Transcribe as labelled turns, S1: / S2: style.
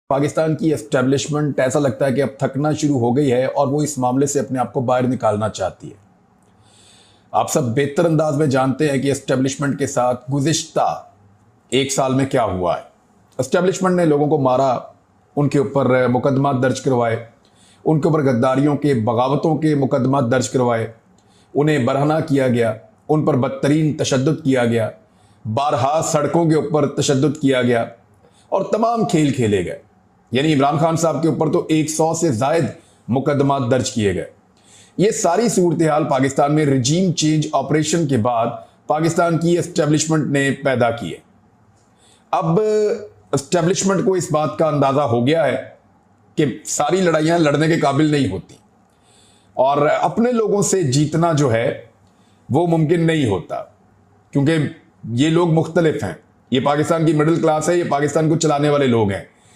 S1: पाकिस्तान की एस्टेब्लिशमेंट ऐसा लगता है कि अब थकना शुरू हो गई है और वो इस मामले से अपने आप को बाहर निकालना चाहती है। आप सब बेहतर अंदाज में जानते हैं कि एस्टेब्लिशमेंट के साथ गुज़िश्ता एक साल में क्या हुआ है। एस्टेब्लिशमेंट ने लोगों को मारा, उनके ऊपर मुकदमा दर्ज करवाए, उनके ऊपर गद्दारियों के बगावतों के मुकदमा दर्ज करवाए, उन्हें बरहना किया गया, उन पर बदतरीन तशद्दुद किया गया, बारहा सड़कों के ऊपर तशद्दुद किया गया और तमाम खेल खेले गए। यानी इमरान खान साहब के ऊपर तो 100 से ज़ायद मुकदमा दर्ज किए गए। ये सारी सूरत हाल पाकिस्तान में रजीम चेंज ऑपरेशन के बाद पाकिस्तान की एस्टेब्लिशमेंट ने पैदा की है। अब एस्टेब्लिशमेंट को इस बात का अंदाज़ा हो गया है कि सारी लड़ाइयाँ लड़ने के काबिल नहीं होती और अपने लोगों से जीतना जो है वो मुमकिन नहीं होता, क्योंकि ये लोग मुख्तलिफ हैं। ये पाकिस्तान की मिडिल क्लास है, ये पाकिस्तान को चलाने वाले लोग हैं।